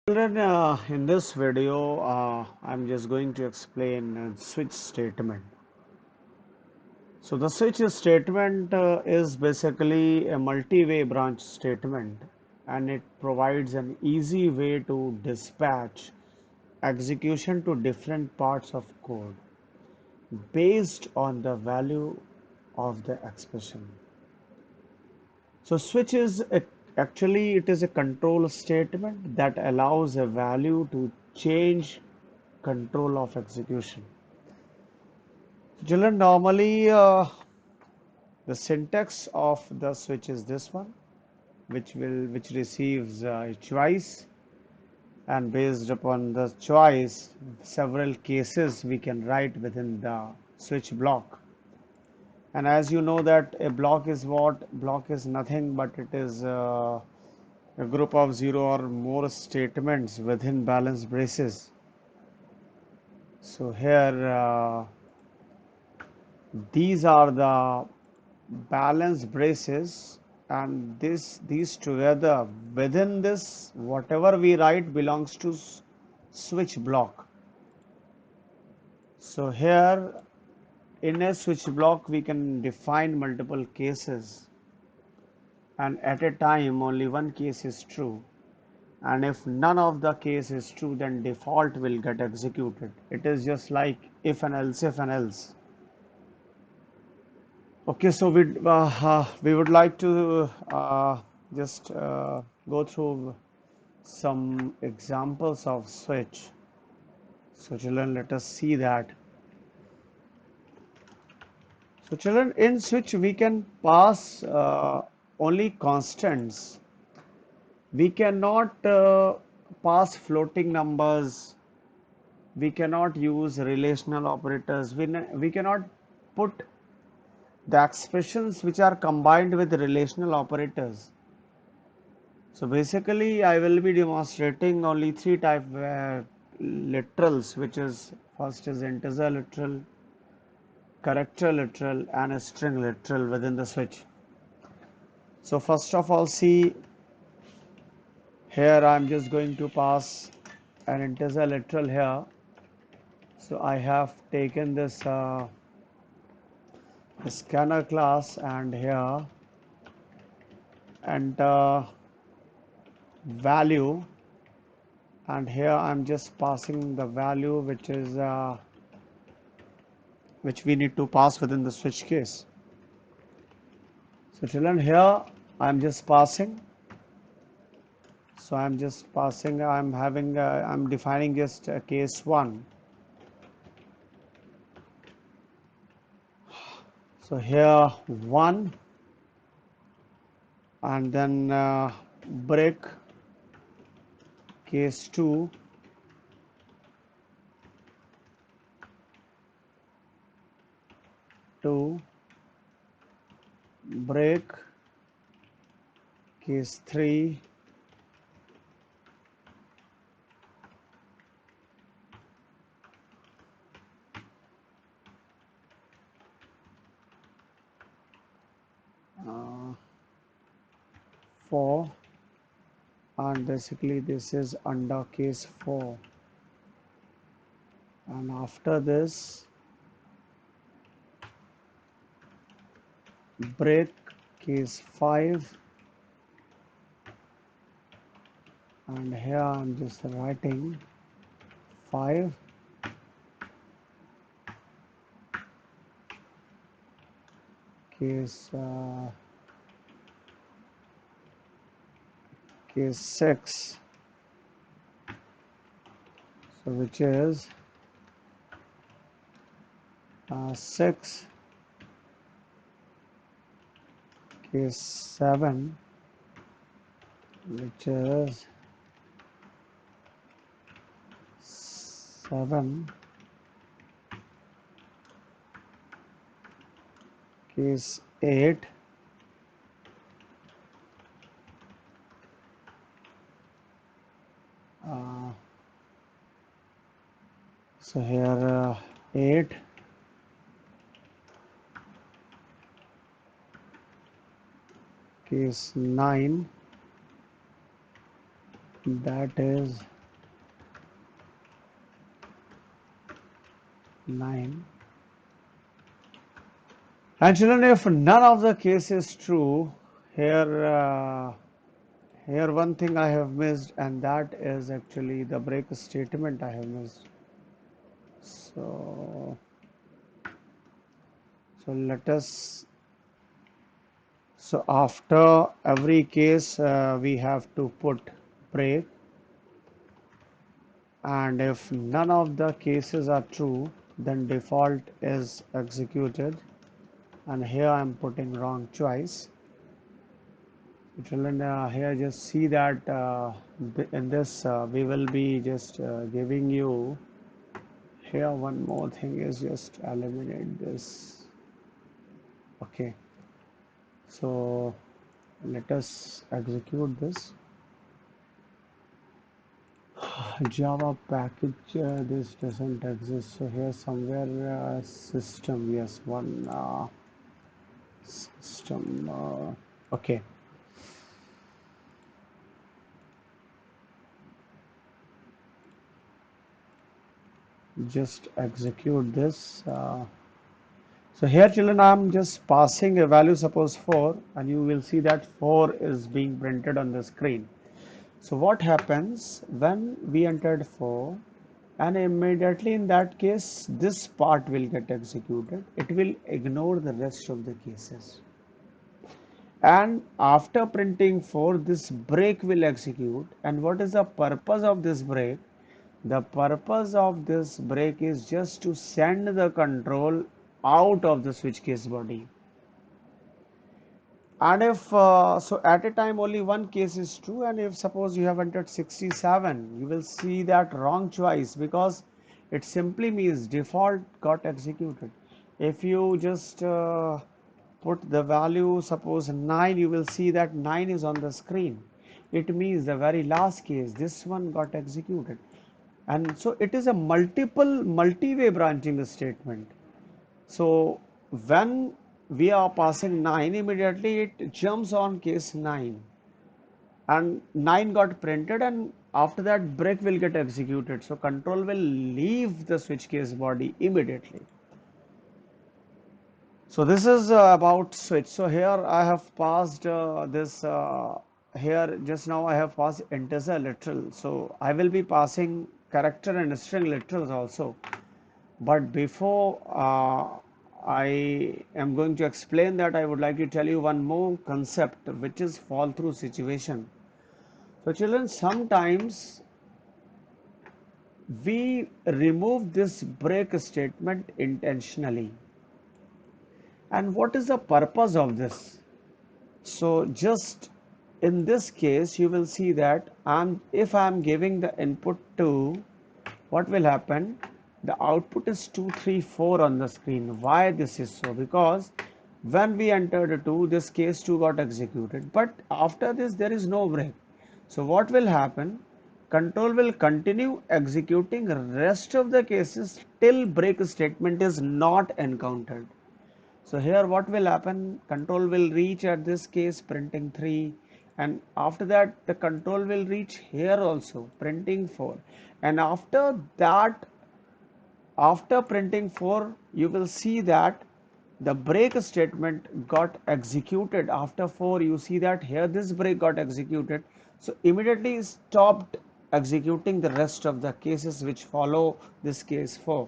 Children, in this video, I'm just going to explain switch statement. So the switch statement is basically a multi-way branch statement, and it provides an easy way to dispatch execution to different parts of code based on the value of the expression. So switch is actually it is a control statement that allows a value to change control of execution. Children, normally the syntax of the switch is this one, which receives a choice, and based upon the choice, several cases we can write within the switch block. And as you know that a block is what? Block is nothing but it is a group of zero or more statements within balance braces. So here these are the balance braces, and these together within this whatever we write belongs to switch block. So here in a switch block we can define multiple cases, and at a time only one case is true, and if none of the case is true then default will get executed. It is just like if and else. Okay, so we would like to just go through some examples of switch. So children, let us see that. So children, in switch we can pass only constants. We cannot pass floating numbers. We cannot use relational operators. We cannot put the expressions which are combined with relational operators. So basically, I will be demonstrating only three type literals, which is first is integer literal, character literal, and a string literal within the switch. So first of all, see here I'm just going to pass an integer literal here. So I have taken this scanner class, and here enter value, and here I'm just passing the value which we need to pass within the switch case. So children, here I'm just passing. So I'm just passing. I'm defining just case one. So here one, and then break case two, two, break case three, uh, four, and basically this is under case four. And after this, break case five, and here I'm just writing five, case case 6, so which is 6, case 7, which is 7, case 8, uh, so here 8, case 9, that is 9. And children, if none of the case is true, here here one thing I have missed, and that is actually the break statement I have missed. So let us, so after every case we have to put break, and if none of the cases are true, then default is executed. And here I am putting wrong choice. Children, here just see that in this we will be just giving you here one more thing is just eliminate this. Okay, so let us execute this. Java package, this doesn't exist. So here somewhere system, yes, one system. Okay, just execute this. So here children, I'm just passing a value, suppose 4, and you will see that 4 is being printed on the screen. So what happens when we entered 4, and immediately in that case this part will get executed. It will ignore the rest of the cases. And after printing 4, this break will execute. And what is the purpose of this break? The purpose of this break is just to send the control out of the switch case body. And if so at a time only one case is true, and if suppose you have entered 67, you will see that wrong choice, because it simply means default got executed. If you just put the value suppose 9, you will see that 9 is on the screen. It means the very last case, this one got executed. And so it is a multi-way branching statement. So when we are passing 9, immediately it jumps on case 9, and 9 got printed, and after that break will get executed. So control will leave the switch case body immediately. So this is about switch. So here I have passed this here just now I have passed integer literal. So I will be passing character and string literals also. But before I am going to explain that, I would like to tell you one more concept, which is fall through situation. So children, sometimes we remove this break statement intentionally. And what is the purpose of this? So just in this case, you will see that if I am giving the input to, what will happen? The output is 2, 3, 4 on the screen. Why this is so? Because when we entered 2, this case 2 got executed. But after this, there is no break. So what will happen? Control will continue executing rest of the cases till break statement is not encountered. So here what will happen? Control will reach at this case printing 3, and after that the control will reach here also printing 4, and after that, after printing 4, you will see that the break statement got executed. After 4, you see that here this break got executed. So immediately stopped executing the rest of the cases which follow this case 4.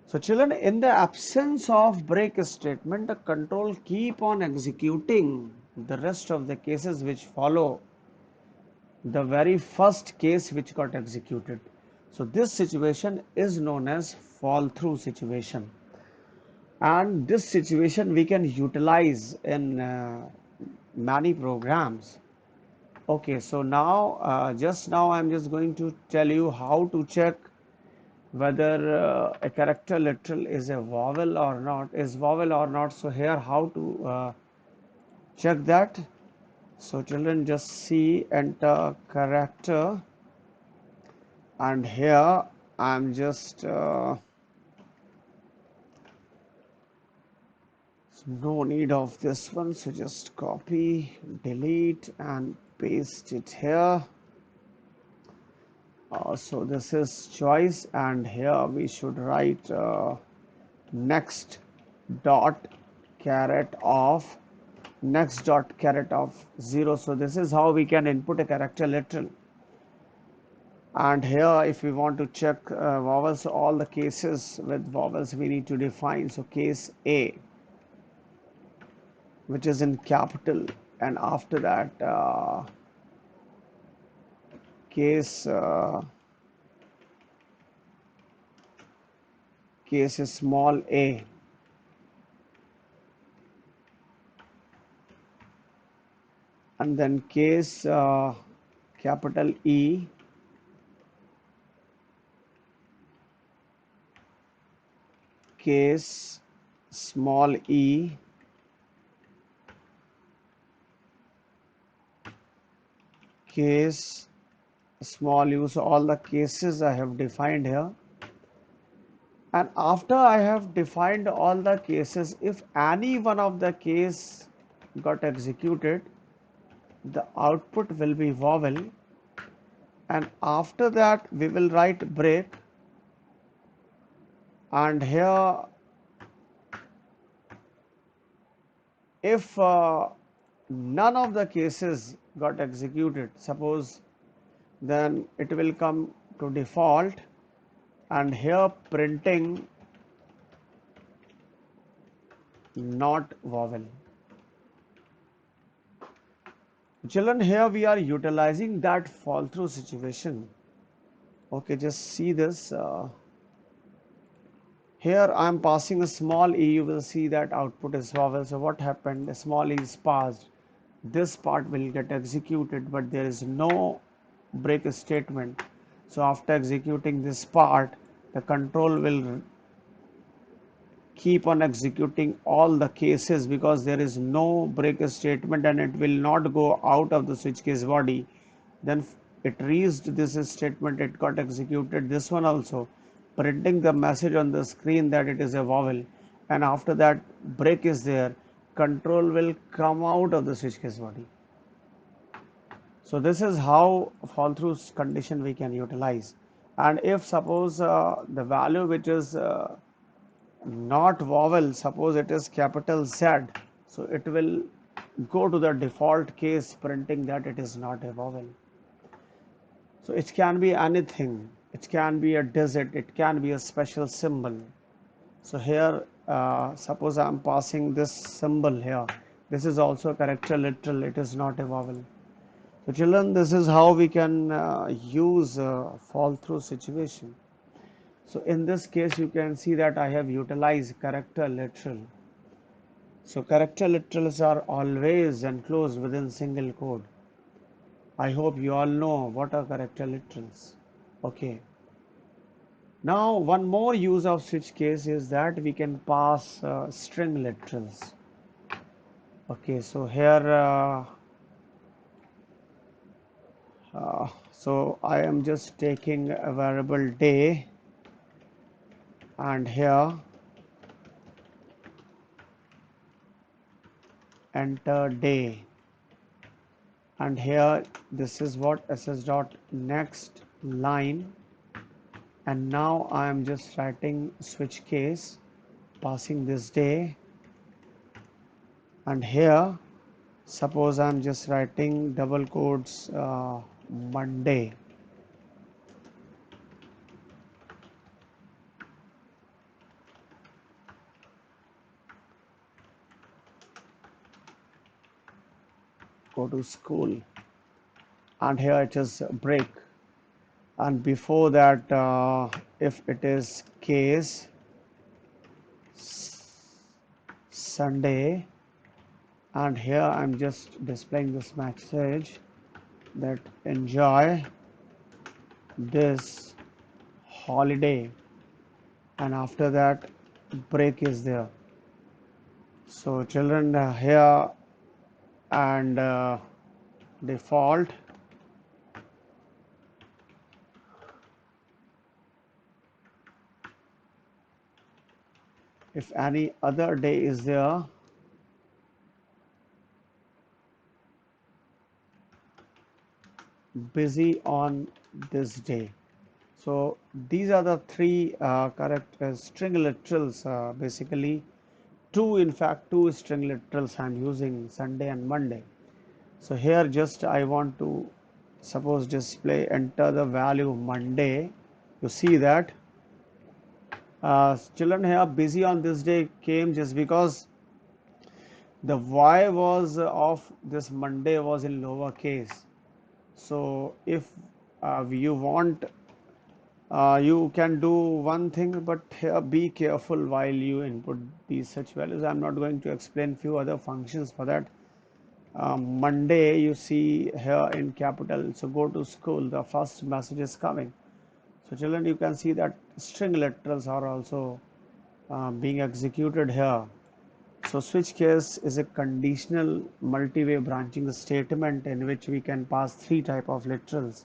So children, in the absence of break statement, the control keep on executing the rest of the cases which follow the very first case which got executed. So this situation is known as fall through situation. And this situation we can utilize in many programs. Okay, so now just now I'm just going to tell you how to check whether a character literal is a vowel or not, So here how to check that. So children, just see enter character, and here I'm just no need of this one, so just copy, delete and paste it here. So this is choice, and here we should write next dot caret of next dot caret of 0. So this is how we can input a character literal. And here if we want to check vowels, all the cases with vowels we need to define. So case A, which is in capital, and after that case case is small a, and then case capital E, case small e, case small u. So all the cases I have defined here. And after I have defined all the cases, if any one of the case got executed, the output will be vowel, and after that we will write break, and here if none of the cases got executed, suppose, then it will come to default, and here printing not vowel. Children, here we are utilizing that fall through situation. Okay, just see this. Here I am passing a small e, you will see that output is vowel. So what happened? A small e is passed. This part will get executed, but there is no break statement. So after executing this part, the control will keep on executing all the cases because there is no break statement, and it will not go out of the switch case body. Then it reached this statement, it got executed this one also, printing the message on the screen that it is a vowel, and after that break is there, control will come out of the switch case body. So this is how fall through condition we can utilize. And if suppose the value which is not vowel, suppose it is capital Z, so it will go to the default case printing that it is not a vowel. So it can be anything, it can be a digit, it can be a special symbol. So here suppose I am passing this symbol here, this is also a character literal, it is not a vowel. So children, this is how we can use fall through situation. So in this case you can see that I have utilized character literal. So character literals are always enclosed within single code. I hope you all know what are character literals. Okay. Now one more use of switch case is that we can pass string literals. Okay, so here so I am just taking a variable day, and here enter day, and here this is what ss dot next line, and now I am just writing switch case passing this day, and here suppose I'm just writing double quotes Monday. Go to school, and here it is break, and before that if it is case Sunday, and here I'm just displaying this message that enjoy this holiday, and after that break is there. So children, here and default, if any other day is there, busy on this day. So these are the three correct string literals. Basically, two, in fact, two string literals I'm using, Sunday and Monday. So here just I want to suppose display enter the value Monday. You see that children here busy on this day came just because the y was of this Monday was in lower case. So if you want, you can do one thing, but here be careful while you input these such values. I'm not going to explain few other functions for that. Monday you see here in capital. So go to school. The first message is coming. So children, you can see that string literals are also being executed here. So switch case is a conditional multi-way branching statement in which we can pass three type of literals.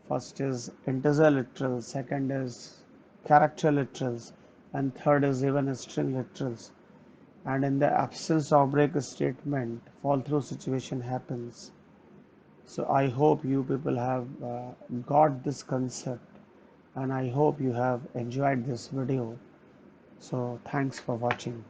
First is integer literals, second is character literals, and third is even string literals. And in the absence of break statement, fall through situation happens. So I hope you people have got this concept, and I hope you have enjoyed this video. So thanks for watching.